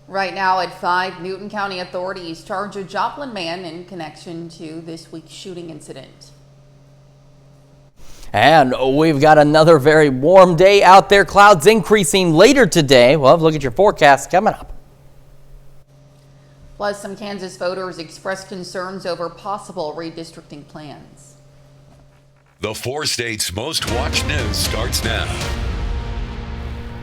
Right now at 5, Newton County authorities charge a Joplin man in connection to this week's shooting incident. And we've got another very warm day out there. Clouds increasing later today. We'll have a look at your forecast coming up. Plus, some Kansas voters expressed concerns over possible redistricting plans. The 4 states' most watched news starts now.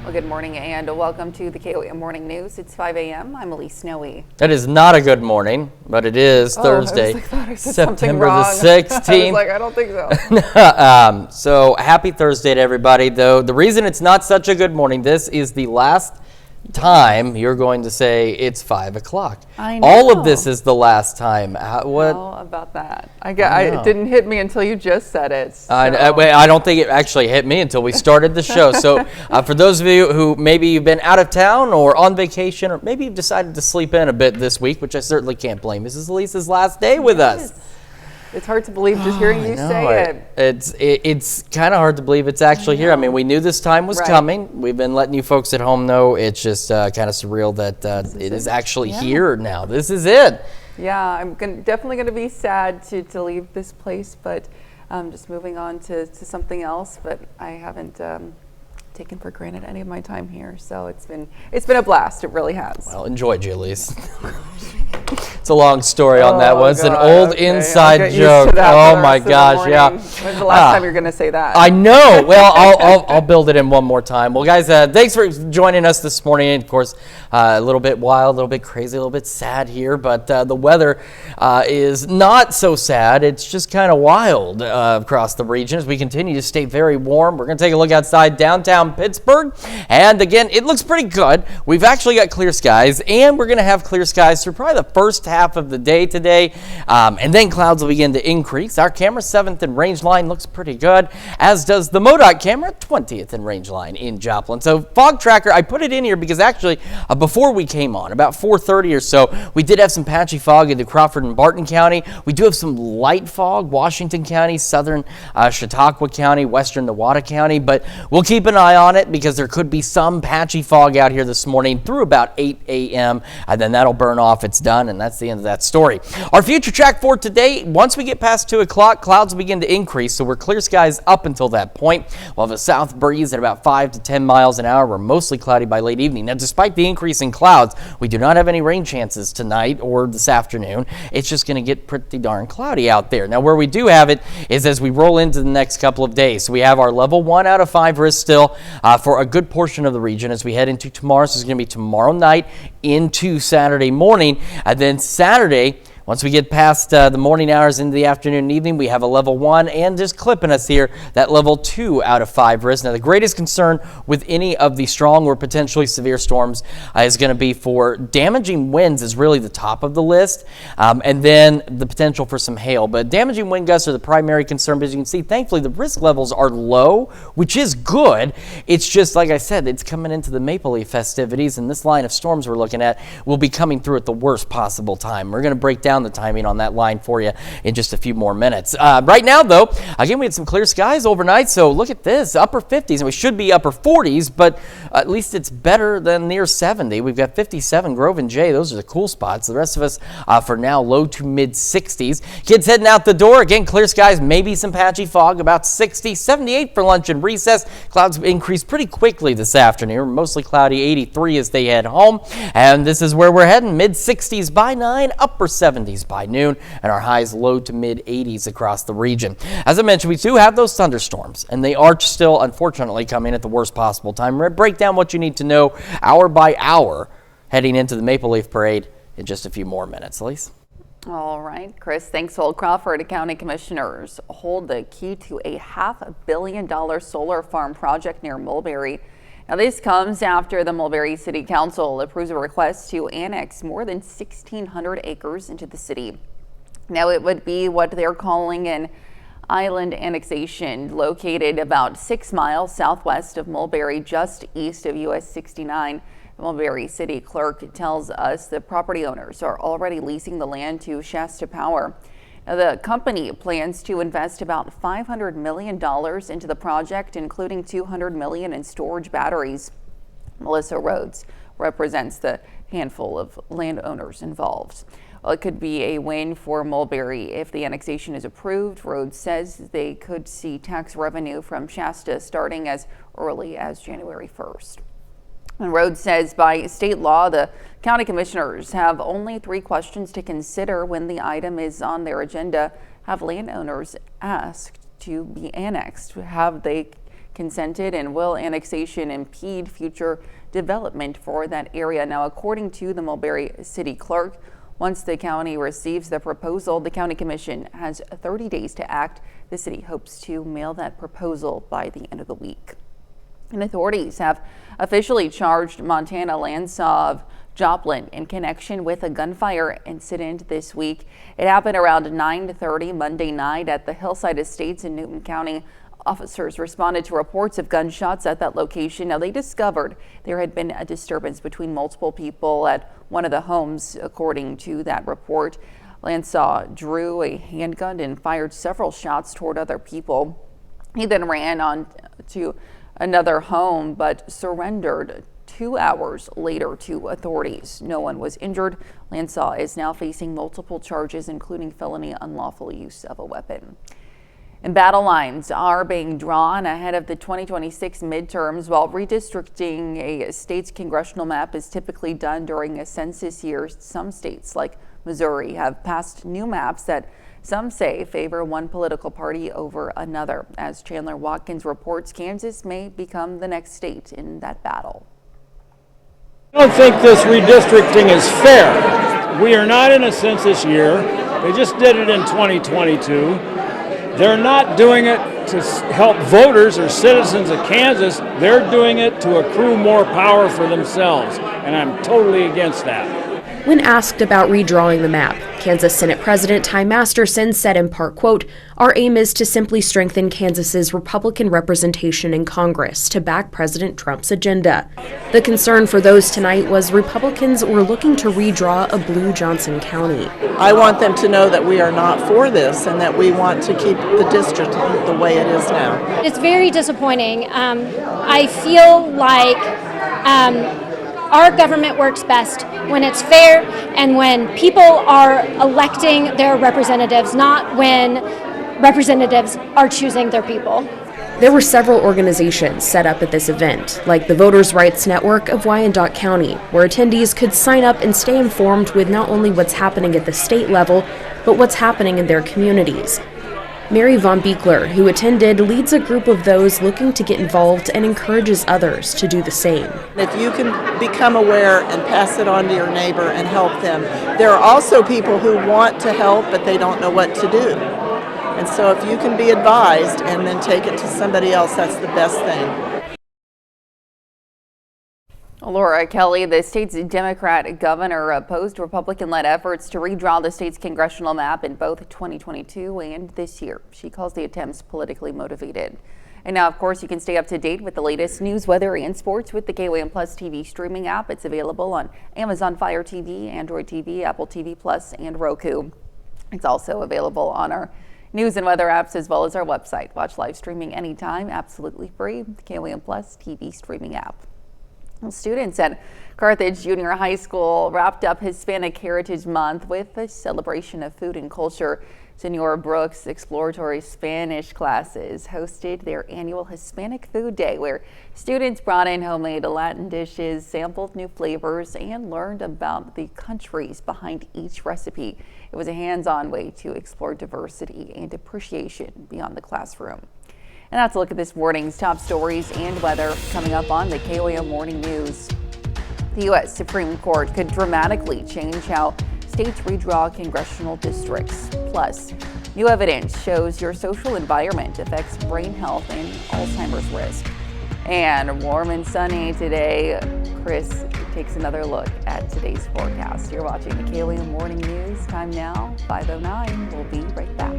Well, good morning and welcome to the KOAM Morning News. It's 5 a.m. I'm Elise Snowy. It is not a good morning, but it is Thursday, September the 16th. I was like, I don't think so. So happy Thursday to everybody, though. The reason it's not such a good morning, this is the last time you're going to say it's 5 o'clock. I know. All of this is the last time. What? How about that? It didn't hit me until you just said it. So. I don't think it actually hit me until we started the show. So for those of you who maybe you've been out of town or on vacation, or maybe you've decided to sleep in a bit this week, which I certainly can't blame. This is Lisa's last day with us. It's hard to believe just hearing you say it. It's kind of hard to believe it's actually here. I mean, we knew this time was coming. We've been letting you folks at home know. It's just kind of surreal that it is actually here now. This is it. Yeah, I'm definitely going to be sad to leave this place, but just moving on to something else. But I haven't taken for granted any of my time here, so it's been a blast. It really has. Well, enjoy, Julie's. It's a long story on that one. It's an old inside joke. Oh my gosh, yeah. When's the last time you're going to say that? I know. Well, I'll build it in one more time. Well, guys, thanks for joining us this morning. Of course, a little bit wild, a little bit crazy, a little bit sad here, but the weather is not so sad. It's just kind of wild across the region as we continue to stay very warm. We're going to take a look outside downtown Pittsburgh, and again, it looks pretty good. We've actually got clear skies, and we're going to have clear skies through probably the first half of the day today, and then clouds will begin to increase. Our camera 7th in range line looks pretty good, as does the MoDOT camera 20th in range line in Joplin. So fog tracker, I put it in here because actually before we came on, about 4:30 or so, we did have some patchy fog into Crawford and Barton County. We do have some light fog, Washington County, southern Chautauqua County, western Newata County, but we'll keep an eye on it because there could be some patchy fog out here this morning through about 8 a.m. and then that'll burn off. It's done, and that's the end of that story. Our future track for today, once we get past 2 o'clock, clouds will begin to increase, so we're clear skies up until that point. We'll have a south breeze at about 5 to 10 miles an hour. We're mostly cloudy by late evening. Now, despite the increase in clouds, we do not have any rain chances tonight or this afternoon. It's just going to get pretty darn cloudy out there. Now, where we do have it is as we roll into the next couple of days. So we have our level 1 out of 5 risk still for a good portion of the region as we head into tomorrow. So it's going to be tomorrow night into Saturday morning, and then Saturday, once we get past the morning hours into the afternoon and evening, we have a level 1 and just clipping us here, that level 2 out of 5 risk. Now, the greatest concern with any of the strong or potentially severe storms is going to be for damaging winds is really the top of the list, and then the potential for some hail. But damaging wind gusts are the primary concern, but as you can see, thankfully, the risk levels are low, which is good. It's just, like I said, it's coming into the Maple Leaf festivities, and this line of storms we're looking at will be coming through at the worst possible time. We're going to break down the timing on that line for you in just a few more minutes. Right now, though, again, we had some clear skies overnight, so look at this, upper 50s, and we should be upper 40s, but at least it's better than near 70. We've got 57, Grove and Jay. Those are the cool spots. The rest of us, for now, low to mid 60s. Kids heading out the door, again, clear skies, maybe some patchy fog, about 60, 78 for lunch and recess. Clouds increase pretty quickly this afternoon, mostly cloudy, 83 as they head home, and this is where we're heading, mid 60s by 9, upper 70s by noon, and our highs low to mid 80s across the region. As I mentioned, we do have those thunderstorms, and they are still, unfortunately, coming at the worst possible time. We're going to break down what you need to know hour by hour heading into the Maple Leaf Parade in just a few more minutes. Elise? All right, Chris, thanks. Well, Crawford County commissioners hold the key to a $500 million solar farm project near Mulberry. Now, this comes after the Mulberry City Council approves a request to annex more than 1,600 acres into the city. Now, it would be what they're calling an island annexation, located about 6 miles southwest of Mulberry, just east of US 69. The Mulberry City Clerk tells us the property owners are already leasing the land to Shasta Power. Now, the company plans to invest about $500 million into the project, including $200 million in storage batteries. Melissa Rhodes represents the handful of landowners involved. Well, it could be a win for Mulberry if the annexation is approved. Rhodes says they could see tax revenue from Shasta starting as early as January 1st. And Rhodes says by state law, the county commissioners have only 3 questions to consider when the item is on their agenda. Have landowners asked to be annexed? Have they consented? And will annexation impede future development for that area? Now, according to the Mulberry City Clerk, once the county receives the proposal, the county commission has 30 days to act. The city hopes to mail that proposal by the end of the week. And authorities have officially charged Montana Landsaw of Joplin in connection with a gunfire incident this week. It happened around 9:30 Monday night at the Hillside Estates in Newton County. Officers responded to reports of gunshots at that location. Now, they discovered there had been a disturbance between multiple people at one of the homes, according to that report. Landsaw drew a handgun and fired several shots toward other people. He then ran on to another home, but surrendered 2 hours later to authorities. No one was injured. Landsaw is now facing multiple charges, including felony unlawful use of a weapon. And battle lines are being drawn ahead of the 2026 midterms. While redistricting a state's congressional map is typically done during a census year, some states like Missouri have passed new maps that some say favor one political party over another. As Chandler Watkins reports, Kansas may become the next state in that battle. I don't think this redistricting is fair. We are not in a census year. They just did it in 2022. They're not doing it to help voters or citizens of Kansas. They're doing it to accrue more power for themselves, and I'm totally against that. When asked about redrawing the map, Kansas Senate President Ty Masterson said in part, quote, "Our aim is to simply strengthen Kansas's Republican representation in Congress to back President Trump's agenda." The concern for those tonight was Republicans were looking to redraw a blue Johnson County. I want them to know that we are not for this and that we want to keep the district the way it is now. It's very disappointing. I feel like our government works best when it's fair and when people are electing their representatives, not when representatives are choosing their people. There were several organizations set up at this event, like the Voters' Rights Network of Wyandotte County, where attendees could sign up and stay informed with not only what's happening at the state level, but what's happening in their communities. Mary Von Beekler, who attended, leads a group of those looking to get involved and encourages others to do the same. If you can become aware and pass it on to your neighbor and help them, there are also people who want to help, but they don't know what to do. And so if you can be advised and then take it to somebody else, that's the best thing. Laura Kelly, the state's Democrat governor, opposed Republican-led efforts to redraw the state's congressional map in both 2022 and this year. She calls the attempts politically motivated. And now, of course, you can stay up to date with the latest news, weather, and sports with the KOAM Plus TV streaming app. It's available on Amazon Fire TV, Android TV, Apple TV Plus, and Roku. It's also available on our news and weather apps as well as our website. Watch live streaming anytime, absolutely free. The KOAM Plus TV streaming app. Students at Carthage Junior High School wrapped up Hispanic Heritage Month with a celebration of food and culture. Senora Brooks Exploratory Spanish classes hosted their annual Hispanic Food Day, where students brought in homemade Latin dishes, sampled new flavors, and learned about the countries behind each recipe. It was a hands-on way to explore diversity and appreciation beyond the classroom. And that's a look at this morning's top stories and weather coming up on the KOAM Morning News. The U.S. Supreme Court could dramatically change how states redraw congressional districts. Plus, new evidence shows your social environment affects brain health and Alzheimer's risk. And warm and sunny today. Chris takes another look at today's forecast. You're watching the KOAM Morning News. Time now, 5:09. We'll be right back.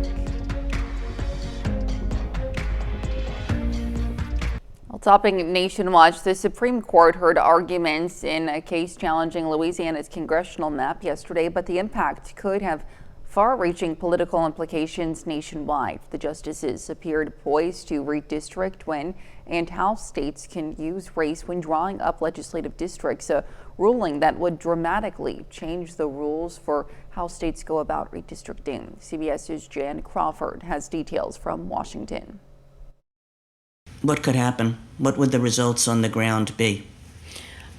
Topping Nation Watch, the Supreme Court heard arguments in a case challenging Louisiana's congressional map yesterday, but the impact could have far-reaching political implications nationwide. The justices appeared poised to redistrict when and how states can use race when drawing up legislative districts, a ruling that would dramatically change the rules for how states go about redistricting. CBS's Jan Crawford has details from Washington. What could happen? What would the results on the ground be?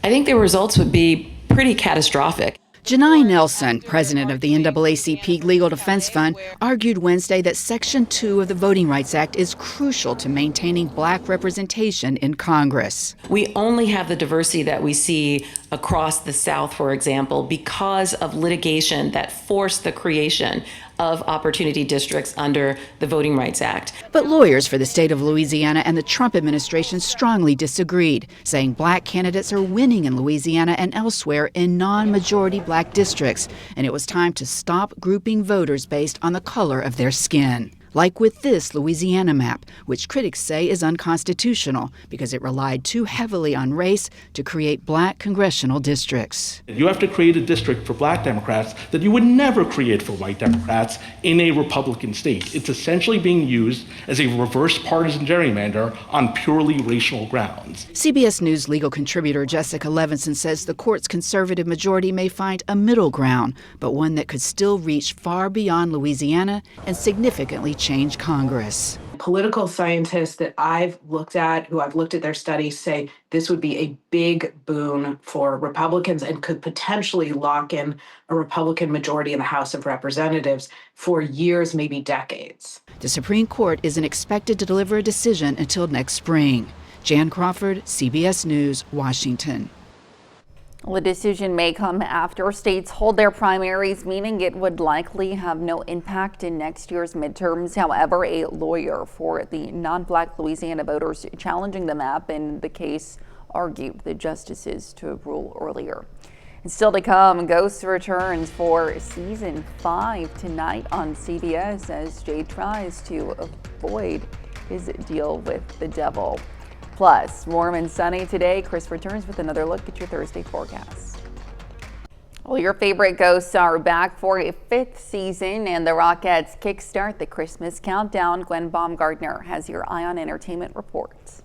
I think the results would be pretty catastrophic. Janai Nelson, president of the NAACP Legal Defense Fund, argued Wednesday that Section 2 of the Voting Rights Act is crucial to maintaining black representation in Congress. We only have the diversity that we see across the South, for example, because of litigation that forced the creation of opportunity districts under the Voting Rights Act. But lawyers for the state of Louisiana and the Trump administration strongly disagreed, saying black candidates are winning in Louisiana and elsewhere in non-majority black districts, and it was time to stop grouping voters based on the color of their skin. Like with this Louisiana map, which critics say is unconstitutional because it relied too heavily on race to create black congressional districts. You have to create a district for black Democrats that you would never create for white Democrats in a Republican state. It's essentially being used as a reverse partisan gerrymander on purely racial grounds. CBS News legal contributor Jessica Levinson says the court's conservative majority may find a middle ground, but one that could still reach far beyond Louisiana and significantly change Congress. Political scientists that I've looked at, who I've looked at their studies, say this would be a big boon for Republicans and could potentially lock in a Republican majority in the House of Representatives for years, maybe decades. The Supreme Court isn't expected to deliver a decision until next spring. Jan Crawford, CBS News, Washington. The decision may come after states hold their primaries, meaning it would likely have no impact in next year's midterms. However, a lawyer for the non-black Louisiana voters challenging the map in the case argued the justices to rule earlier. And still to come, Ghost returns for season 5 tonight on CBS as Jay tries to avoid his deal with the devil. Plus, warm and sunny today. Chris returns with another look at your Thursday forecast. Well, your favorite ghosts are back for a 5th season, and the Rockettes kickstart the Christmas countdown. Gwen Baumgartner has your Eye on Entertainment reports.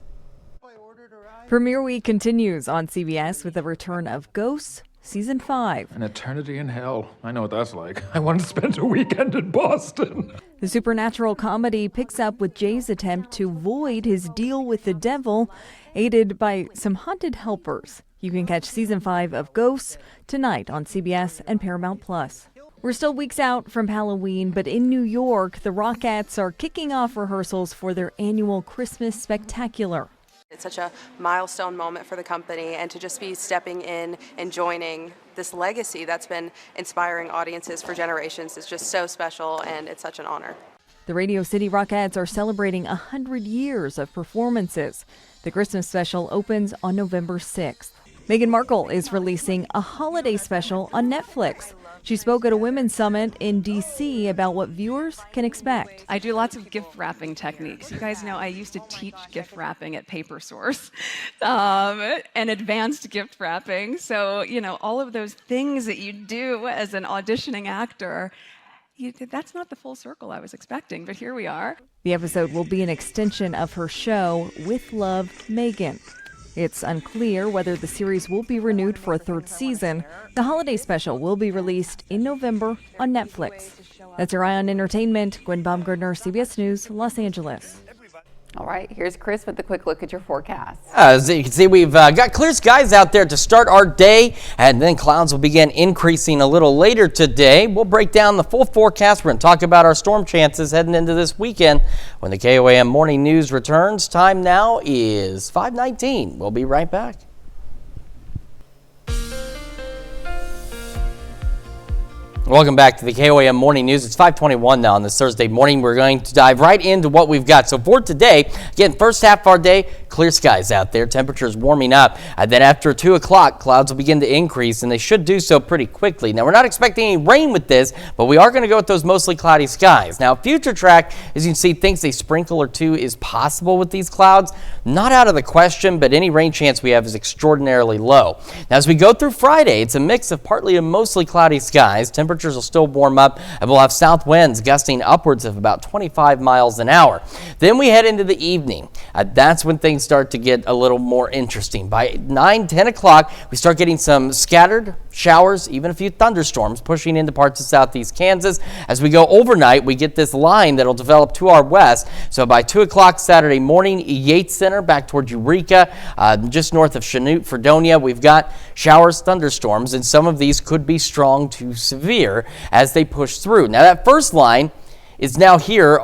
Premiere week continues on CBS with the return of Ghosts Season 5. An eternity in hell. I know what that's like. I want to spend a weekend in Boston. The supernatural comedy picks up with Jay's attempt to void his deal with the devil, aided by some haunted helpers. You can catch Season 5 of Ghosts tonight on CBS and Paramount+. We're still weeks out from Halloween, but in New York, the Rockettes are kicking off rehearsals for their annual Christmas Spectacular. It's such a milestone moment for the company, and to just be stepping in and joining this legacy that's been inspiring audiences for generations is just so special, and it's such an honor. The Radio City Rockettes are celebrating 100 years of performances. The Christmas special opens on November 6th. Meghan Markle is releasing a holiday special on Netflix. She spoke at a women's summit in D.C. about what viewers can expect. I do lots of gift wrapping techniques. You guys know I used to teach gift wrapping at Paper Source and advanced gift wrapping. So, all of those things that you do as an auditioning actor, that's not the full circle I was expecting, but here we are. The episode will be an extension of her show, With Love, Meghan. It's unclear whether the series will be renewed for a 3rd season. The holiday special will be released in November on Netflix. That's your Eye on Entertainment. Gwen Baumgartner, CBS News, Los Angeles. All right, here's Chris with a quick look at your forecast. As you can see, we've got clear skies out there to start our day, and then clouds will begin increasing a little later today. We'll break down the full forecast. We're going to talk about our storm chances heading into this weekend when the KOAM Morning News returns. Time now is 5:19. We'll be right back. Welcome back to the KOAM Morning News. It's 5:21 now on this Thursday morning. We're going to dive right into what we've got. So for today, again, first half of our day, clear skies out there. Temperatures warming up. And then after 2 o'clock, clouds will begin to increase, and they should do so pretty quickly. Now, we're not expecting any rain with this, but we are going to go with those mostly cloudy skies. Now, Future Track, as you can see, thinks a sprinkle or two is possible with these clouds. Not out of the question, but any rain chance we have is extraordinarily low. Now, as we go through Friday, it's a mix of partly to mostly cloudy skies. Temperatures will still warm up, and we'll have south winds gusting upwards of about 25 miles an hour. Then we head into the evening. That's when things start to get a little more interesting. By 9, 10 o'clock, we start getting some scattered showers, even a few thunderstorms pushing into parts of southeast Kansas. As we go overnight, we get this line that'll develop to our west. So by 2 o'clock Saturday morning, Yates Center back toward Eureka, just north of Chanute, Fredonia, we've got showers, thunderstorms, and some of these could be strong to severe as they push through. Now, that first line is now here,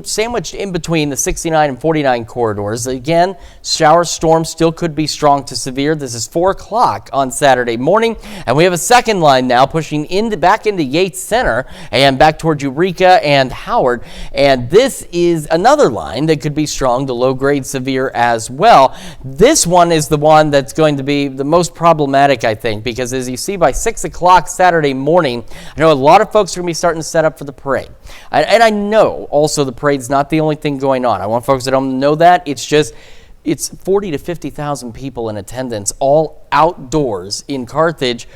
sandwiched in between the 69 and 49 corridors. Again, showers, storms still could be strong to severe. This is 4 o'clock on Saturday morning, and we have a second line now pushing back into Yates Center and back towards Eureka and Howard. And this is another line that could be strong to low-grade severe as well. This one is the one that's going to be the most problematic, I think, because as you see by 6 o'clock Saturday morning, I know a lot of folks are going to be starting to set up for the parade. And I know also the parade's not the only thing going on. I want folks at home to know that. It's 40 to 50,000 people in attendance, all outdoors in Carthage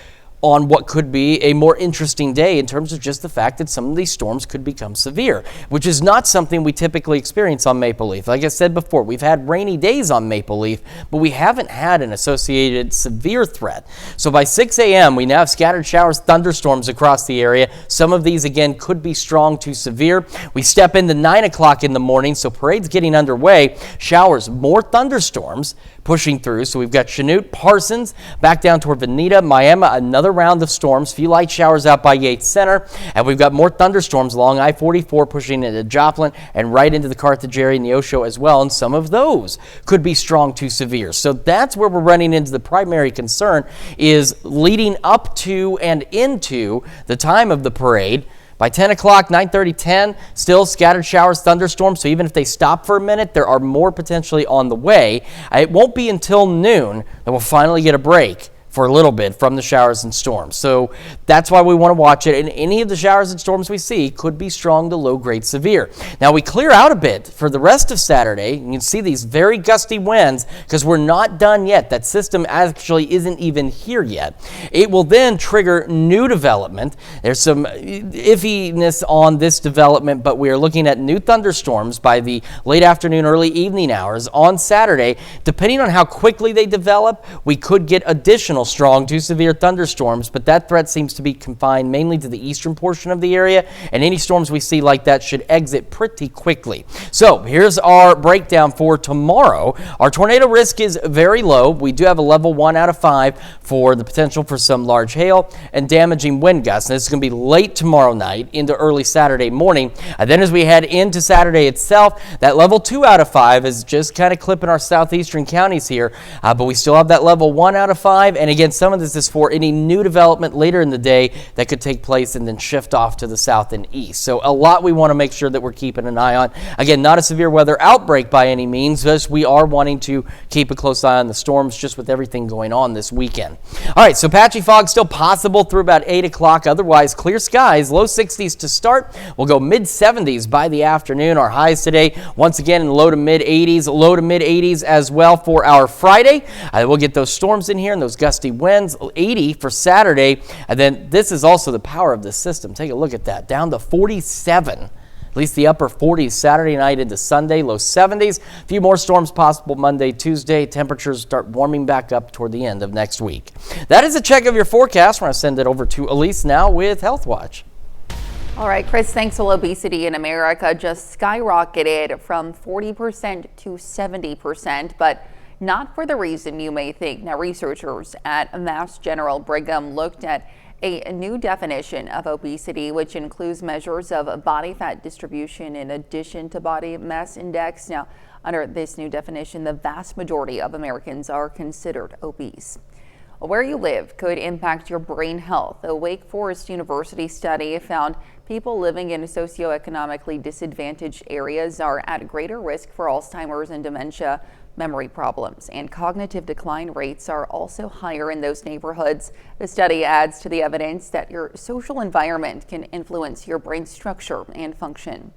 on what could be a more interesting day in terms of just the fact that some of these storms could become severe, which is not something we typically experience on Maple Leaf. Like I said before, we've had rainy days on Maple Leaf, but we haven't had an associated severe threat. So by 6 a.m., we now have scattered showers, thunderstorms across the area. Some of these, again, could be strong to severe. We step into 9 o'clock in the morning, so parade's getting underway. Showers, more thunderstorms pushing through. So we've got Chanute, Parsons, back down toward Veneta, Miami, another round of storms, few light showers out by Yates Center, and we've got more thunderstorms along I-44 pushing into Joplin and right into the Carthage area and Neosho as well, and some of those could be strong to severe. So that's where we're running into the primary concern, is leading up to and into the time of the parade. By 10 o'clock, 9:30, 10, still scattered showers, thunderstorms, so even if they stop for a minute, there are more potentially on the way. It won't be until noon that we'll finally get a break for a little bit from the showers and storms. So that's why we want to watch it. And any of the showers and storms we see could be strong to low-grade severe. Now, we clear out a bit for the rest of Saturday. You can see these very gusty winds because we're not done yet. That system actually isn't even here yet. It will then trigger new development. There's some iffiness on this development, but we are looking at new thunderstorms by the late afternoon, early evening hours on Saturday. Depending on how quickly they develop, we could get additional strong to severe thunderstorms, but that threat seems to be confined mainly to the eastern portion of the area, and any storms we see like that should exit pretty quickly. So here's our breakdown for tomorrow. Our tornado risk is very low. We do have a level 1 out of 5 for the potential for some large hail and damaging wind gusts. And this is going to be late tomorrow night into early Saturday morning. And then as we head into Saturday itself, that level 2 out of 5 is just kind of clipping our southeastern counties here, but we still have that level 1 out of 5, and again, some of this is for any new development later in the day that could take place and then shift off to the south and east. So a lot we want to make sure that we're keeping an eye on. Again, not a severe weather outbreak by any means, just we are wanting to keep a close eye on the storms just with everything going on this weekend. All right, so patchy fog still possible through about 8 o'clock. Otherwise, clear skies, low 60s to start. We'll go mid-70s by the afternoon. Our highs today, once again, in low to mid-80s, low to mid-80s as well for our Friday. We'll get those storms in here and those gusty winds, 80 for Saturday. And then this is also the power of the system. Take a look at that, down to 47. At least the upper 40s Saturday night into Sunday, low 70s. A few more storms possible Monday, Tuesday. Temperatures start warming back up toward the end of next week. That is a check of your forecast. We're going to send it over to Elise now with Health Watch. All right, Chris, thanks to obesity in America just skyrocketed from 40% to 70%, but not for the reason you may think. Now, researchers at Mass General Brigham looked at a new definition of obesity, which includes measures of body fat distribution in addition to body mass index. Now, under this new definition, the vast majority of Americans are considered obese. Where you live could impact your brain health. A Wake Forest University study found people living in socioeconomically disadvantaged areas are at greater risk for Alzheimer's and dementia. Memory problems and cognitive decline rates are also higher in those neighborhoods. The study adds to the evidence that your social environment can influence your brain structure and function.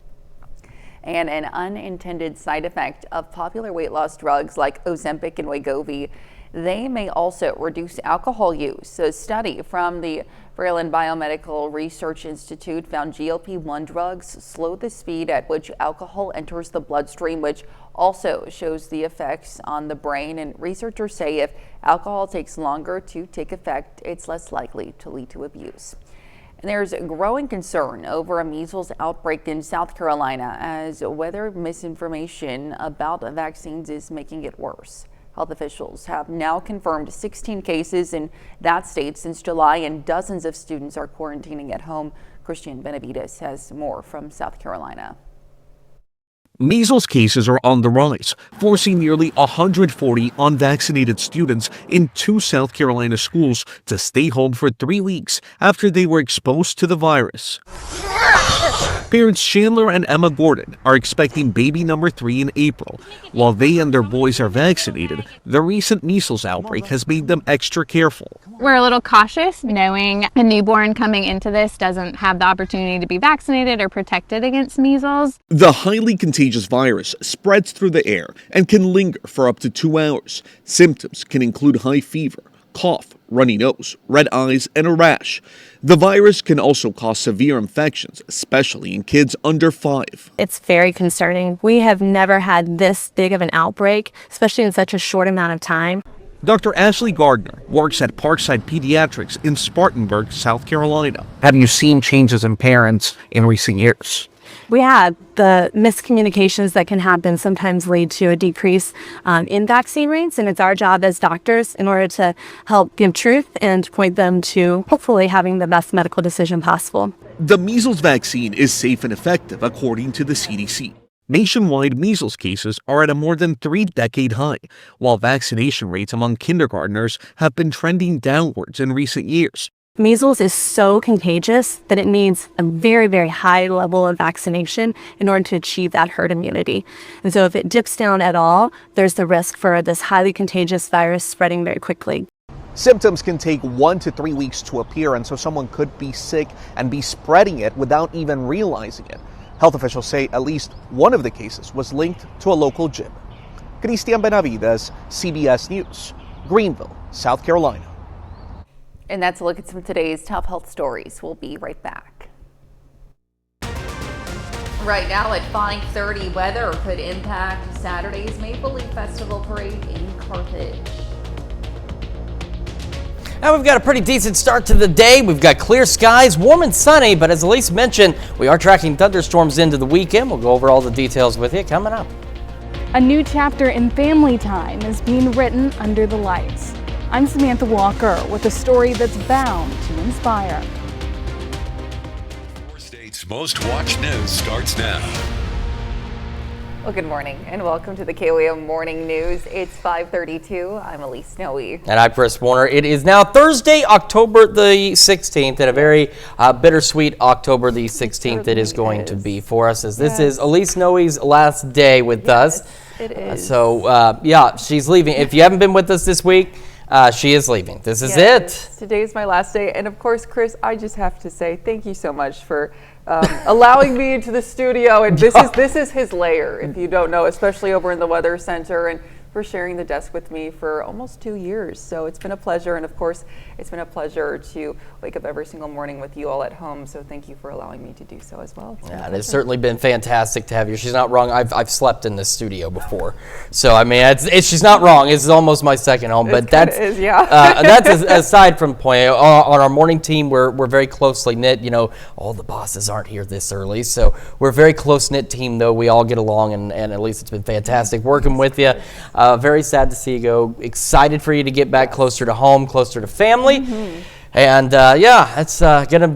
And an unintended side effect of popular weight loss drugs like Ozempic and Wegovy, they may also reduce alcohol use. A study from the Maryland Biomedical Research Institute found GLP-1 drugs slow the speed at which alcohol enters the bloodstream, which also shows the effects on the brain. And researchers say if alcohol takes longer to take effect, it's less likely to lead to abuse. And there's growing concern over a measles outbreak in South Carolina as weather misinformation about vaccines is making it worse. Health officials have now confirmed 16 cases in that state since July, and dozens of students are quarantining at home. Christian Benavides has more from South Carolina. Measles cases are on the rise, forcing nearly 140 unvaccinated students in 2 South Carolina schools to stay home for 3 weeks after they were exposed to the virus. Parents Chandler and Emma Gordon are expecting baby number 3 in April. While they and their boys are vaccinated, the recent measles outbreak has made them extra careful. We're a little cautious, knowing a newborn coming into this doesn't have the opportunity to be vaccinated or protected against measles. The highly contagious virus spreads through the air and can linger for up to 2 hours. Symptoms can include high fever, cough, runny nose, red eyes, and a rash. The virus can also cause severe infections, especially in kids under 5. It's very concerning. We have never had this big of an outbreak, especially in such a short amount of time. Dr. Ashley Gardner works at Parkside Pediatrics in Spartanburg, South Carolina. Have you seen changes in parents in recent years? We have. The miscommunications that can happen sometimes lead to a decrease in vaccine rates, and it's our job as doctors in order to help give truth and point them to hopefully having the best medical decision possible. The measles vaccine is safe and effective according to the CDC. Nationwide measles cases are at a more than 3-decade high, while vaccination rates among kindergartners have been trending downwards in recent years. Measles is so contagious that it needs a very, very high level of vaccination in order to achieve that herd immunity. And so if it dips down at all, there's the risk for this highly contagious virus spreading very quickly. Symptoms can take 1 to 3 weeks to appear, and so someone could be sick and be spreading it without even realizing it. Health officials say at least one of the cases was linked to a local gym. Christian Benavides, CBS News, Greenville, South Carolina. And that's a look at some of today's top health stories. We'll be right back. Right now at 5:30, weather could impact Saturday's Maple Leaf Festival parade in Carthage. Now we've got a pretty decent start to the day. We've got clear skies, warm and sunny, but as Elise mentioned, we are tracking thunderstorms into the weekend. We'll go over all the details with you coming up. A new chapter in family time is being written under the lights. I'm Samantha Walker with a story that's bound to inspire. 4 States Most Watched News starts now. Well, good morning and welcome to the KOAM Morning News. It's 5:32. I'm Elise Snowy. And I'm Chris Warner. It is now Thursday, October the 16th, and a very bittersweet October the 16th it is going to be for us, as this is Elise Snowy's last day with us. It is. Yeah, she's leaving. If you haven't been with us this week, she is leaving. This is it. Today's my last day. And of course, Chris, I just have to say thank you so much for allowing me into the studio. And this is his lair, if you don't know, especially over in the Weather Center, and for sharing the desk with me for almost 2 years. So it's been a pleasure. And of course, it's been a pleasure to wake up every single morning with you all at home. So thank you for allowing me to do so as well. Yeah, it has certainly been fantastic to have you. She's not wrong. I've slept in this studio before. So, I mean, she's not wrong. It's almost my second home. But that's aside from the point. On our morning team, we're very closely knit. You know, all the bosses aren't here this early. So we're a very close-knit team, though. We all get along, and at least it's been fantastic working with you. Very sad to see you go. Excited for you to get back closer to home, closer to family. And it's gonna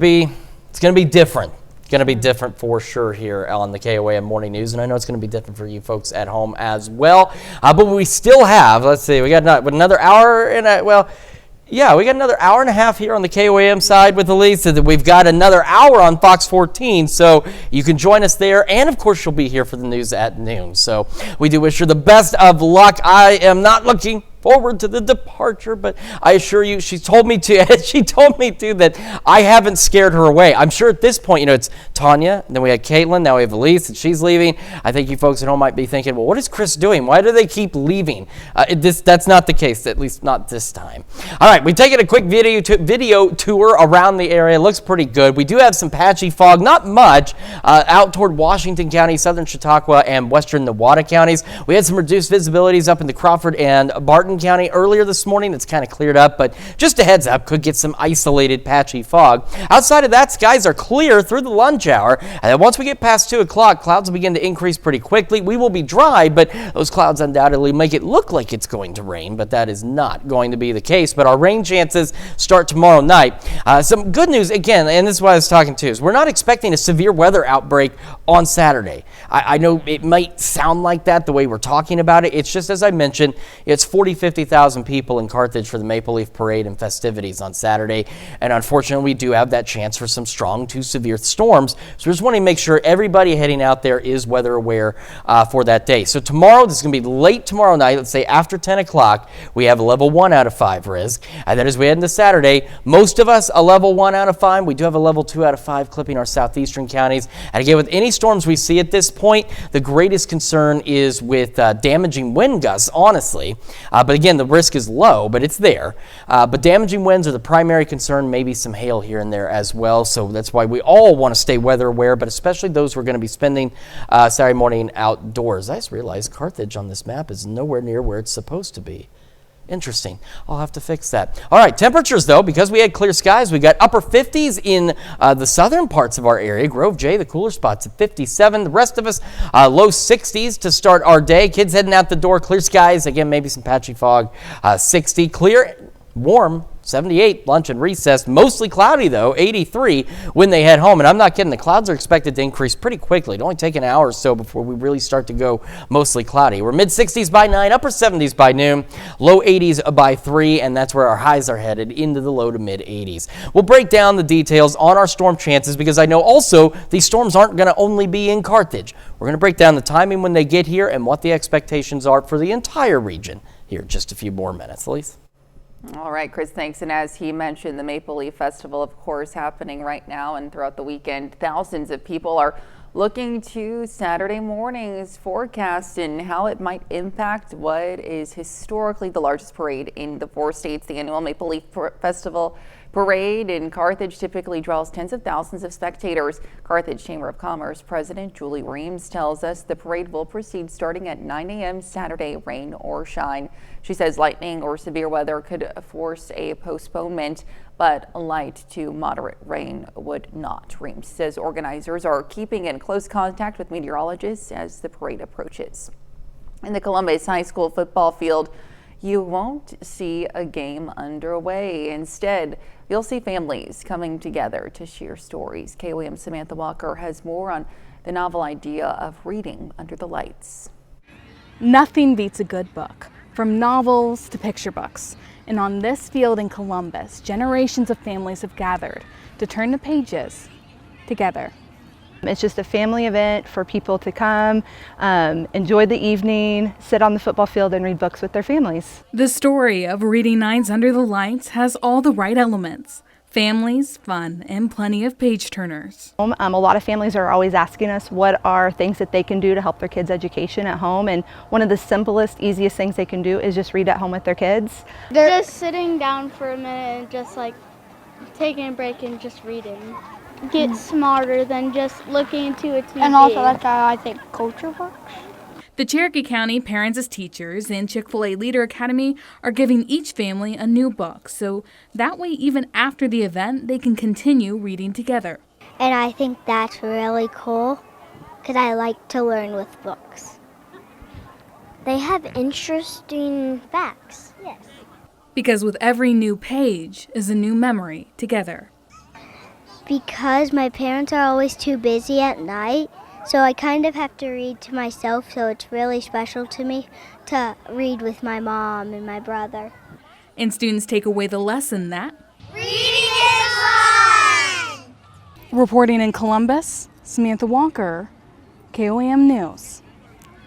be different. It's gonna be different for sure here on the KOAM Morning News, and I know it's gonna be different for you folks at home as well. But we still have, let's see, we got another hour and Yeah, we got another hour and a half here on the KOAM side with Elise, and we've got another hour on Fox 14, so you can join us there, and of course she'll be here for the news at noon. So we do wish her the best of luck. I am not looking forward to the departure, but I assure you, she told me to that I haven't scared her away. I'm sure at this point, it's Tanya, and then we had Caitlin, now we have Elise, and she's leaving. I think you folks at home might be thinking, well, what is Chris doing? Why do they keep leaving? That's not the case, at least not this time. All right, we've taken a quick video tour around the area. It looks pretty good. We do have some patchy fog, not much, out toward Washington County, southern Chautauqua, and western Nevada counties. We had some reduced visibilities up in the Crawford and Barton County earlier this morning. It's kind of cleared up, but just a heads up, could get some isolated patchy fog. Outside of that, skies are clear through the lunch hour, and then once we get past 2 o'clock, clouds will begin to increase pretty quickly. We will be dry, but those clouds undoubtedly make it look like it's going to rain, but that is not going to be the case. But our rain chances start tomorrow night. Some good news, again, and this is what I was talking to, is we're not expecting a severe weather outbreak on Saturday. I know it might sound like that the way we're talking about it. It's just, as I mentioned, it's 50,000 people in Carthage for the Maple Leaf Parade and festivities on Saturday. And unfortunately, we do have that chance for some strong to severe storms. So we just want to make sure everybody heading out there is weather aware for that day. So tomorrow, this is going to be late tomorrow night, let's say after 10 o'clock, we have a level 1 out of 5 risk. And then as we head into Saturday, most of us a level 1 out of 5. We do have a level 2 out of 5 clipping our southeastern counties. And again, with any storms we see at this point, the greatest concern is with damaging wind gusts, honestly. But again, the risk is low, but it's there. But damaging winds are the primary concern, maybe some hail here and there as well. So that's why we all want to stay weather aware, but especially those who are going to be spending Saturday morning outdoors. I just realized Carthage on this map is nowhere near where it's supposed to be. Interesting. I'll have to fix that. All right, temperatures though, because we had clear skies, we got upper 50s in the southern parts of our area. Grove J, the cooler spots at 57. The rest of us, low 60s to start our day. Kids heading out the door, clear skies. Again, maybe some patchy fog. 60, clear, warm. 78, lunch and recess. Mostly cloudy, though, 83 when they head home. And I'm not kidding, the clouds are expected to increase pretty quickly. It'll only take an hour or so before we really start to go mostly cloudy. We're mid-60s by 9, upper 70s by noon, low 80s by 3, and that's where our highs are headed, into the low to mid-80s. We'll break down the details on our storm chances because I know also these storms aren't going to only be in Carthage. We're going to break down the timing when they get here and what the expectations are for the entire region here in just a few more minutes. Elise? All right, Chris, thanks. And as he mentioned, the Maple Leaf Festival, of course, happening right now and throughout the weekend. Thousands of people are looking to Saturday morning's forecast and how it might impact what is historically the largest parade in the 4 states. The annual Maple Leaf Festival Parade in Carthage typically draws tens of thousands of spectators. Carthage Chamber of Commerce President Julie Reams tells us the parade will proceed starting at 9 a.m. Saturday, rain or shine. She says lightning or severe weather could force a postponement, but light to moderate rain would not. Reams says organizers are keeping in close contact with meteorologists as the parade approaches. In the Columbus High School football field, you won't see a game underway. Instead, you'll see families coming together to share stories. KOAM's Samantha Walker has more on the novel idea of reading under the lights. Nothing beats a good book, from novels to picture books. And on this field in Columbus, generations of families have gathered to turn the pages together. It's just a family event for people to come, enjoy the evening, sit on the football field and read books with their families. The story of Reading Nights Under the Lights has all the right elements. Families, fun, and plenty of page turners. A lot of families are always asking us what are things that they can do to help their kids' education at home, and one of the simplest, easiest things they can do is just read at home with their kids. They're just sitting down for a minute and just like taking a break and just reading. Get smarter than just looking into a TV. And also that's how I think culture works. The Cherokee County Parents as Teachers and Chick-fil-A Leader Academy are giving each family a new book, so that way even after the event they can continue reading together. And I think that's really cool because I like to learn with books. They have interesting facts. Yes. Because with every new page is a new memory together. Because my parents are always too busy at night, so I kind of have to read to myself, so it's really special to me to read with my mom and my brother. and students take away the lesson that reading is fun! Reporting in Columbus, Samantha Walker, KOAM News.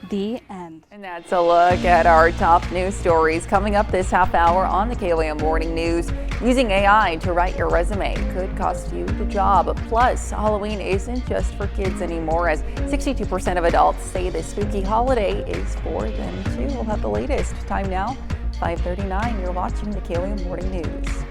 The end. And that's a look at our top news stories coming up this half hour on the KOAM Morning News. Using AI to write your resume could cost you the job. Plus, Halloween isn't just for kids anymore, as 62% of adults say the spooky holiday is for them too. We'll have the latest. Time now, 5:39. You're watching the KOAM Morning News.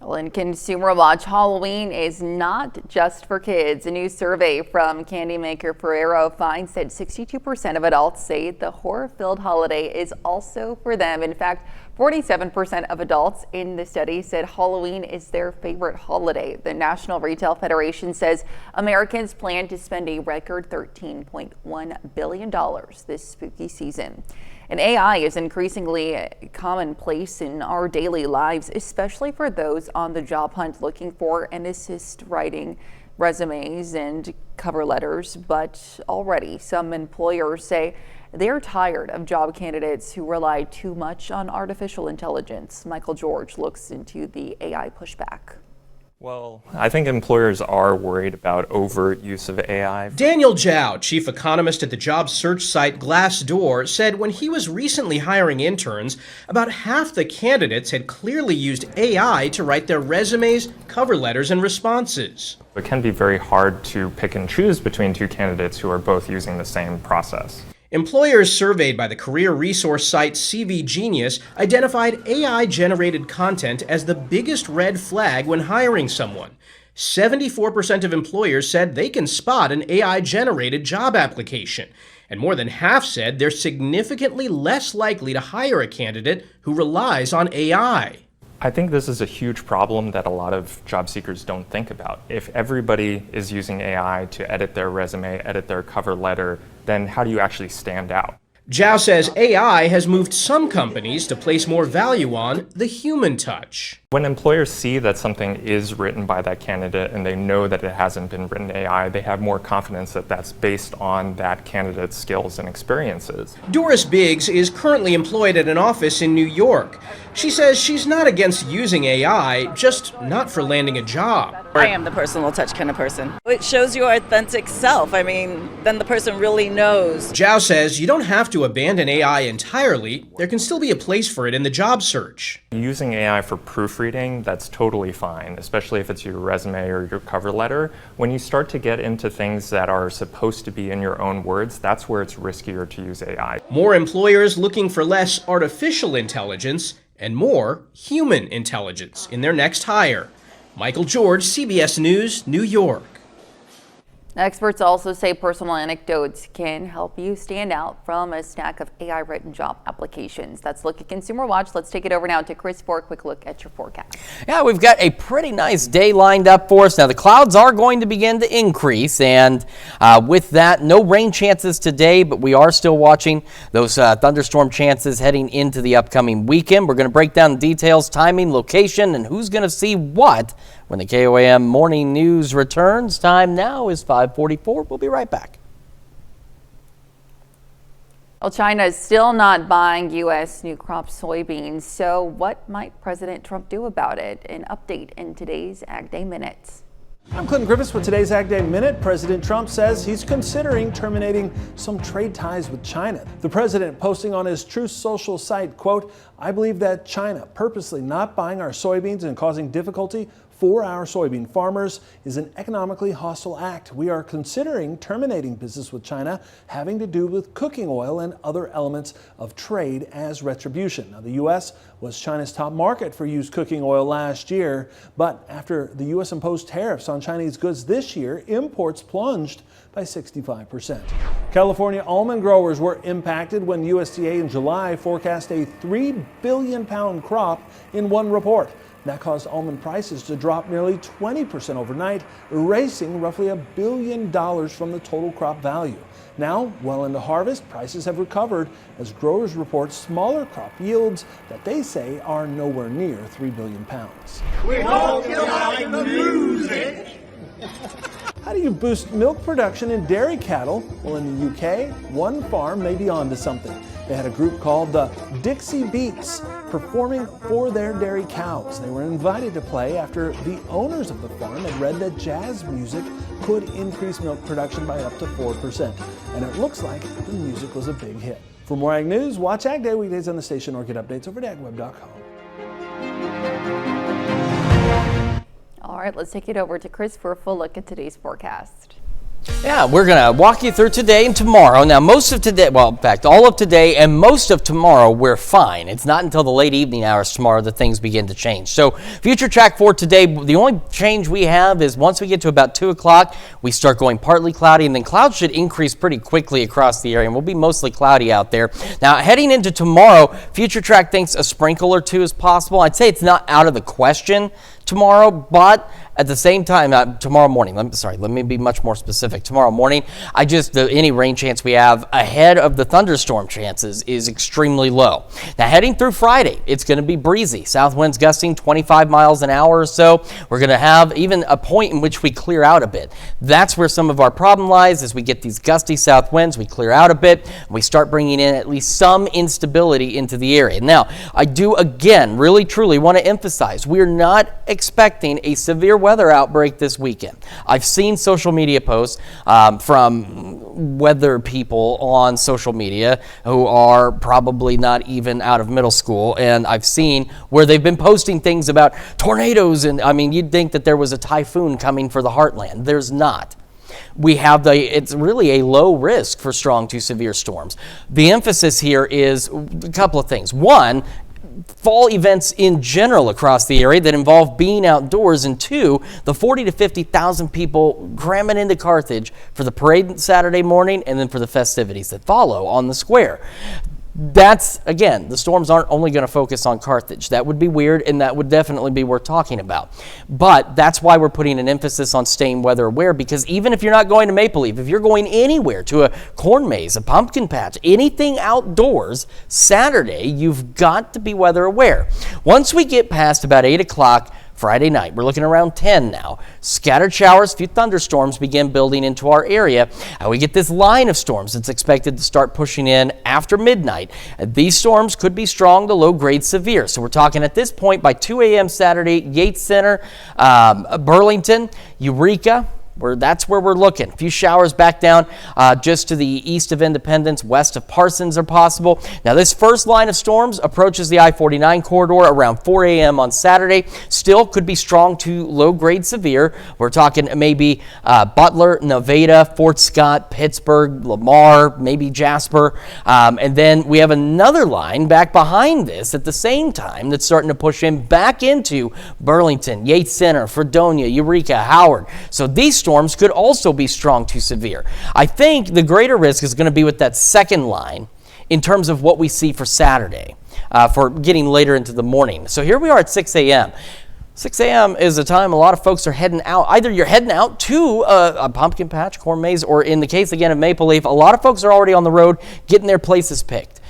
Well, in Consumer Watch, Halloween is not just for kids. A new survey from candy maker Ferrero finds that 62% of adults say the horror-filled holiday is also for them. In fact, 47% of adults in the study said Halloween is their favorite holiday. The National Retail Federation says Americans plan to spend a record $13.1 billion this spooky season. And AI is increasingly commonplace in our daily lives, especially for those on the job hunt looking for an assist writing resumes and cover letters. But already some employers say they're tired of job candidates who rely too much on artificial intelligence. Michael George looks into the AI pushback. Well, I think employers are worried about overuse of AI. Daniel Zhao, chief economist at the job search site Glassdoor, said when he was recently hiring interns, about half the candidates had clearly used AI to write their resumes, cover letters, and responses. It can be very hard to pick and choose between two candidates who are both using the same process. Employers surveyed by the career resource site CV Genius identified AI-generated content as the biggest red flag when hiring someone. 74% of employers said they can spot an AI-generated job application, and more than half said they're significantly less likely to hire a candidate who relies on AI. I think this is a huge problem that a lot of job seekers don't think about. If everybody is using AI to edit their resume, edit their cover letter, then how do you actually stand out? Zhao says AI has moved some companies to place more value on the human touch. When employers see that something is written by that candidate and they know that it hasn't been written AI, they have more confidence that that's based on that candidate's skills and experiences. Doris Biggs is currently employed at an office in New York. She says she's not against using AI, just not for landing a job. I am the personal touch kind of person. It shows your authentic self. I mean, then the person really knows. Zhao says you don't have to abandon AI entirely. There can still be a place for it in the job search. Using AI for proofreading, that's totally fine, especially if it's your resume or your cover letter. When you start to get into things that are supposed to be in your own words, that's where it's riskier to use AI. More employers looking for less artificial intelligence and more human intelligence in their next hire. Michael George, CBS News, New York. Experts also say personal anecdotes can help you stand out from a stack of AI-written job applications. That's Look at Consumer Watch. Let's take it over now to Chris for a quick look at your forecast. Yeah, we've got a pretty nice day lined up for us. Now, the clouds are going to begin to increase, and with that, no rain chances today, but we are still watching those thunderstorm chances heading into the upcoming weekend. We're going to break down the details, timing, location, and who's going to see what when the KOAM Morning News returns. Time now is 5:44. We'll be right back. Well, China is still not buying U.S. new crop soybeans. So what might President Trump do about it? An update in today's Ag Day Minutes. I'm Clinton Griffiths with today's Ag Day Minute. President Trump says he's considering terminating some trade ties with China. The president posting on his Truth Social site, quote, "I believe that China purposely not buying our soybeans and causing difficulty for our soybean farmers is an economically hostile act. We are considering terminating business with China having to do with cooking oil and other elements of trade as retribution." Now, the U.S. was China's top market for used cooking oil last year, but after the U.S. imposed tariffs on Chinese goods this year, imports plunged by 65%. California almond growers were impacted when USDA in July forecast a 3 billion pound crop in one report. That caused almond prices to drop nearly 20% overnight, erasing roughly $1 billion from the total crop value. Now, well into harvest, prices have recovered as growers report smaller crop yields that they say are nowhere near 3 billion pounds. We hope you like the music. How do you boost milk production in dairy cattle? Well, in the UK, one farm may be onto something. They had a group called the Dixie Beats performing for their dairy cows. They were invited to play after the owners of the farm had read that jazz music could increase milk production by up to 4%. And it looks like the music was a big hit. For more Ag News, watch Ag Day weekdays on the station or get updates over at agweb.com. All right, let's take it over to Chris for a full look at today's forecast. Yeah, we're going to walk you through today and tomorrow. Now, most of today, well, in fact, all of today and most of tomorrow, we're fine. It's not until the late evening hours tomorrow that things begin to change. So, future track for today, the only change we have is once we get to about 2 o'clock, we start going partly cloudy, and then clouds should increase pretty quickly across the area, and we'll be mostly cloudy out there. Now, heading into tomorrow, future track thinks a sprinkle or two is possible. I'd say it's not out of the question tomorrow, but at the same time, tomorrow morning, let me be much more specific. Tomorrow morning, any rain chance we have ahead of the thunderstorm chances is extremely low. Now, heading through Friday, it's going to be breezy. South winds gusting 25 miles an hour or so. We're going to have even a point in which we clear out a bit. That's where some of our problem lies. As we get these gusty south winds, we clear out a bit, and we start bringing in at least some instability into the area. Now, I do, again, really, truly want to emphasize, we're not expecting a severe weather outbreak this weekend. I've seen social media posts from weather people on social media who are probably not even out of middle school, and I've seen where they've been posting things about tornadoes, and I mean, you'd think that there was a typhoon coming for the heartland. There's not. It's really a low risk for strong to severe storms. The emphasis here is a couple of things. One, fall events in general across the area that involve being outdoors, and two, the 40 to 50,000 people cramming into Carthage for the parade Saturday morning and then for the festivities that follow on the square. That's, again, the storms aren't only going to focus on Carthage. That would be weird, and that would definitely be worth talking about. But that's why we're putting an emphasis on staying weather aware, because even if you're not going to Maple Leaf, if you're going anywhere to a corn maze, a pumpkin patch, anything outdoors, Saturday, you've got to be weather aware. Once we get past about 8 o'clock, Friday night, we're looking around 10 now. Scattered showers, few thunderstorms begin building into our area. We get this line of storms that's expected to start pushing in after midnight. These storms could be strong to low grade severe. So we're talking at this point by 2 a.m. Saturday, Yates Center, Burlington, Eureka. That's where we're looking. A few showers back down just to the east of Independence, west of Parsons are possible. Now, this first line of storms approaches the I-49 corridor around 4 a.m. on Saturday. Still could be strong to low-grade severe. We're talking maybe Butler, Nevada, Fort Scott, Pittsburgh, Lamar, maybe Jasper. And then we have another line back behind this at the same time that's starting to push in back into Burlington, Yates Center, Fredonia, Eureka, Howard. So these storms could also be strong to severe. I think the greater risk is going to be with that second line in terms of what we see for Saturday, for getting later into the morning. So here we are at 6 a.m. 6 a.m. is a time a lot of folks are heading out. Either you're heading out to a pumpkin patch, corn maze, or in the case again of Maple Leaf, a lot of folks are already on the road getting their places picked.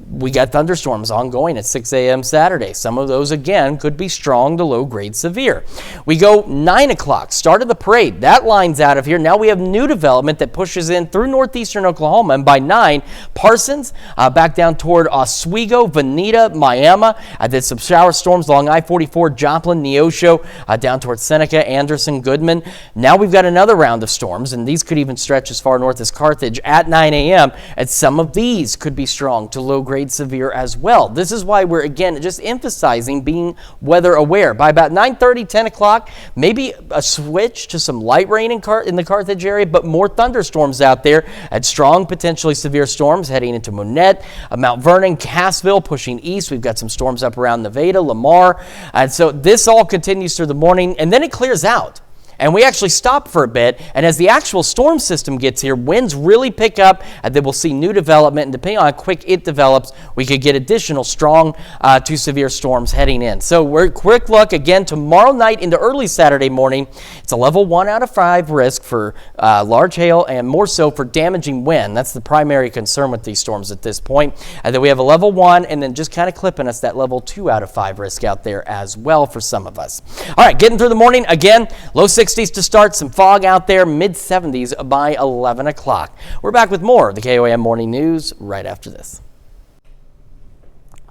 We got thunderstorms ongoing at 6 a.m. Saturday. Some of those, again, could be strong to low-grade severe. We go 9 o'clock, start of the parade. That line's out of here. Now we have new development that pushes in through northeastern Oklahoma. And by 9, Parsons, back down toward Oswego, Veneta, Miami. There's some shower storms along I-44, Joplin, Neosho, down towards Seneca, Anderson, Goodman. Now we've got another round of storms, and these could even stretch as far north as Carthage at 9 a.m. And some of these could be strong to low-grade severe as well. This is why we're, again, just emphasizing being weather aware. By about 9:30, 10 o'clock, maybe a switch to some light rain in the Carthage area, but more thunderstorms out there at strong, potentially severe storms heading into Monette, Mount Vernon, Cassville, pushing east. We've got some storms up around Nevada, Lamar. And so this all continues through the morning, and then it clears out. And we actually stop for a bit, and as the actual storm system gets here, winds really pick up, and then we'll see new development, and depending on how quick it develops, we could get additional strong to severe storms heading in. So we're quick look again tomorrow night into early Saturday morning. It's a level 1 out of 5 risk for large hail and more so for damaging wind. That's the primary concern with these storms at this point. And then we have a level 1, and then just kind of clipping us that level 2 out of 5 risk out there as well for some of us. All right, getting through the morning again, low 60s to start, some fog out there, mid-70s by 11 o'clock. We're back with more of the KOAM Morning News right after this.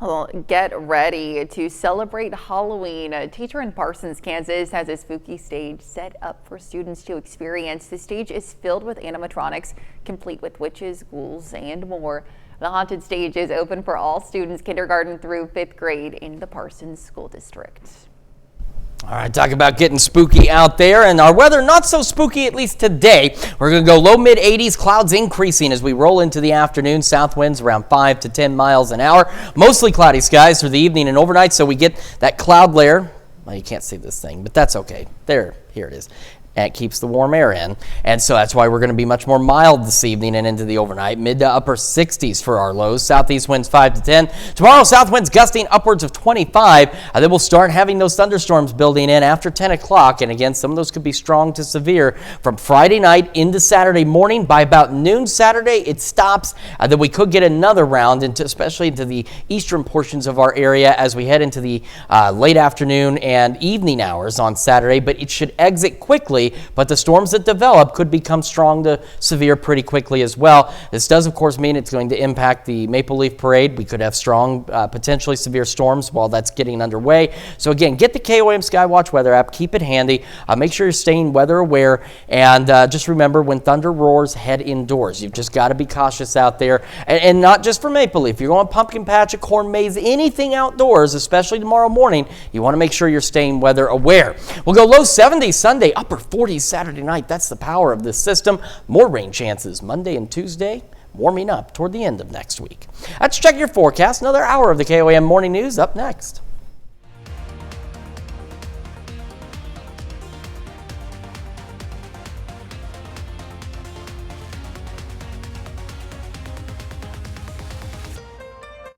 Well, get ready to celebrate Halloween. A teacher in Parsons, Kansas has a spooky stage set up for students to experience. The stage is filled with animatronics, complete with witches, ghouls, and more. The haunted stage is open for all students, kindergarten through 5th grade in the Parsons School District. All right, talk about getting spooky out there, and our weather not so spooky, at least today. We're going to go low mid 80s, clouds increasing as we roll into the afternoon. South winds around 5 to 10 miles an hour. Mostly cloudy skies through the evening and overnight, so we get that cloud layer. Well, you can't see this thing, but that's okay. Here it is. And it keeps the warm air in, and so that's why we're going to be much more mild this evening and into the overnight. Mid to upper 60s for our lows. Southeast winds 5 to 10. Tomorrow, south winds gusting upwards of 25. Then we'll start having those thunderstorms building in after 10 o'clock, and again, some of those could be strong to severe from Friday night into Saturday morning. By about noon Saturday, it stops. Then we could get another round, especially into the eastern portions of our area as we head into the late afternoon and evening hours on Saturday, but it should exit quickly. But the storms that develop could become strong to severe pretty quickly as well. This does, of course, mean it's going to impact the Maple Leaf Parade. We could have strong, potentially severe storms while that's getting underway. So again, get the KOM Skywatch weather app. Keep it handy. Make sure you're staying weather aware. And just remember, when thunder roars, head indoors. You've just got to be cautious out there. And not just for Maple Leaf. If you're going pumpkin patch, a corn maze, anything outdoors, especially tomorrow morning, you want to make sure you're staying weather aware. We'll go low 70s Sunday, upper 40s Saturday night. That's the power of this system. More rain chances Monday and Tuesday, warming up toward the end of next week. Let's check your forecast. Another hour of the KOM Morning News up next.